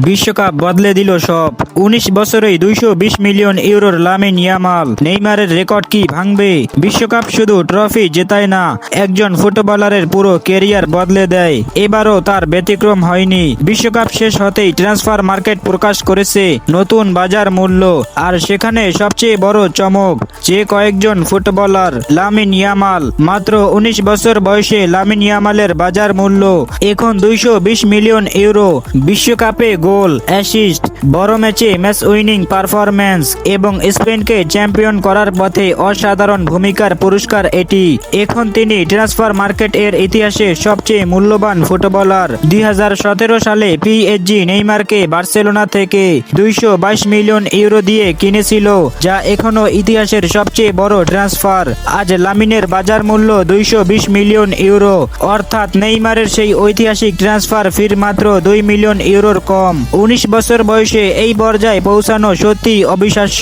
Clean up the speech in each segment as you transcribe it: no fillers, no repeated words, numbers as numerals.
বিশ্বকাপ বদলে দিল সব। ১৯ বছরেই ২২০ মিলিয়ন ইউরোর লামিন ইয়ামাল নেইমারের রেকর্ড কি ভাঙবে? বিশ্বকাপ শুধু ট্রফি জেতায় না, একজন ফুটবলারের পুরো ক্যারিয়ার বদলে দেয়। এবারও তার ব্যতিক্রম হয়নি। বিশ্বকাপ শেষ হতেই ট্রান্সফার মার্কেট প্রকাশ করেছে নতুন বাজার মূল্য, আর সেখানে সবচেয়ে বড় চমক যে কয়েকজন ফুটবলার। লামিন ইয়ামাল মাত্র ১৯ বছর বয়সে লামিন ইয়ামালের বাজার মূল্য এখন ২২০ মিলিয়ন ইউরো। বিশ্বকাপে গোল, অ্যাসিস্ট, বড় ম্যাচে ম্যাচ উইনিং পারফরম্যান্স এবং স্পেনকে চ্যাম্পিয়ন করার পথে অসাধারণ ভূমিকার পুরস্কার এটি। এখন তিনি ট্রান্সফার মার্কেট এর ইতিহাসে সবচেয়ে মূল্যবান ফুটবলার। ২০১৭ সালে পিএসজি নেইমারকে বার্সেলোনা থেকে ২২২ মিলিয়ন ইউরো দিয়ে কিনেছিল, যা এখনো ইতিহাসের সবচেয়ে বড় ট্রান্সফার। আজ লামিনের বাজার মূল্য ২২০ মিলিয়ন ইউরো, অর্থাৎ নেইমারের সেই ঐতিহাসিক ট্রান্সফার ফির মাত্র ২ মিলিয়ন ইউরোর কম। ১৯ বছর বয়সে এই পর্যায়ে পৌঁছানো সত্যি অবিশ্বাস্য।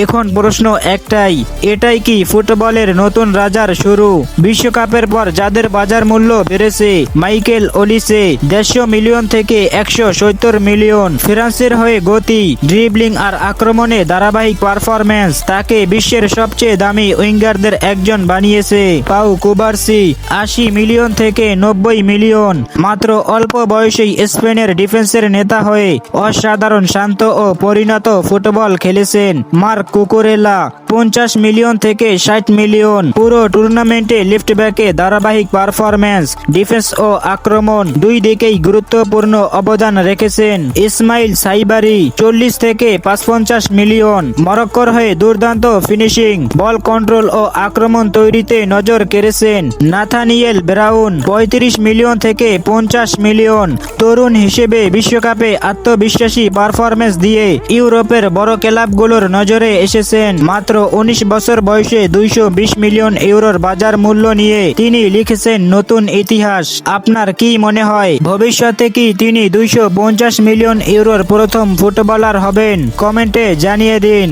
এখন প্রশ্ন একটাই, এটাই কি ফুটবলের নতুন রাজার শুরু? বিশ্বকাপের পর যাদের বাজার মূল্য বেড়েছে, মাইকেল ওলিসে ১৫০ মিলিয়ন থেকে ১৭০ মিলিয়ন। ফ্রান্সের হয়ে গতি, ড্রিবলিং আর আক্রমণে ধারাবাহিক পারফরম্যান্স তাকে বিশ্বের সবচেয়ে দামি উইঙ্গারদের একজন বানিয়েছে। পাউ কুবার্সি ৮০ মিলিয়ন থেকে ৯০ মিলিয়ন। মাত্র অল্প বয়সেই স্পেনের ডিফেন্সের নেতা হয়ে অসাধারণ শান্ত ও পরিণত ফুটবল খেলেছেন। মার্ক কুকুরেলা ৫০ মিলিয়ন থেকে ৬০ মিলিয়ন। পুরো টুর্নামেন্টে লিফট ব্যাকে ধারাবাহিক পারফরম্যান্স, ডিফেন্স ও আক্রমণ দুই দিকেই গুরুত্বপূর্ণ অবদান রেখেছেন। ইসমাইল সাইবারি ৪০ থেকে ৫৫ মিলিয়ন। মরক্কোর হয়ে দুর্দান্ত ফিনিশিং, বল কন্ট্রোল ও আক্রমণ তৈরিতে নজর কেড়েছেন। নাথানিয়েল ব্রাউন ৩৫ মিলিয়ন থেকে ৫০ মিলিয়ন। তরুণ হিসেবে বিশ্বকাপে আত্মবিশ্বাসী পারফরম্যান্স দিয়ে ইউরোপের বড় ক্লাবগুলোর নজরে এসেছেন। মাত্র ১৯ বছর বয়সে ২২০ মিলিয়ন ইউরোর বাজার মূল্য নিয়ে তিনি লিখেছেন নতুন ইতিহাস। আপনার কি মনে হয়, ভবিষ্যতে কি তিনি ২৫০ মিলিয়ন ইউরোর প্রথম ফুটবলার হবেন? কমেন্টে জানিয়ে দিন।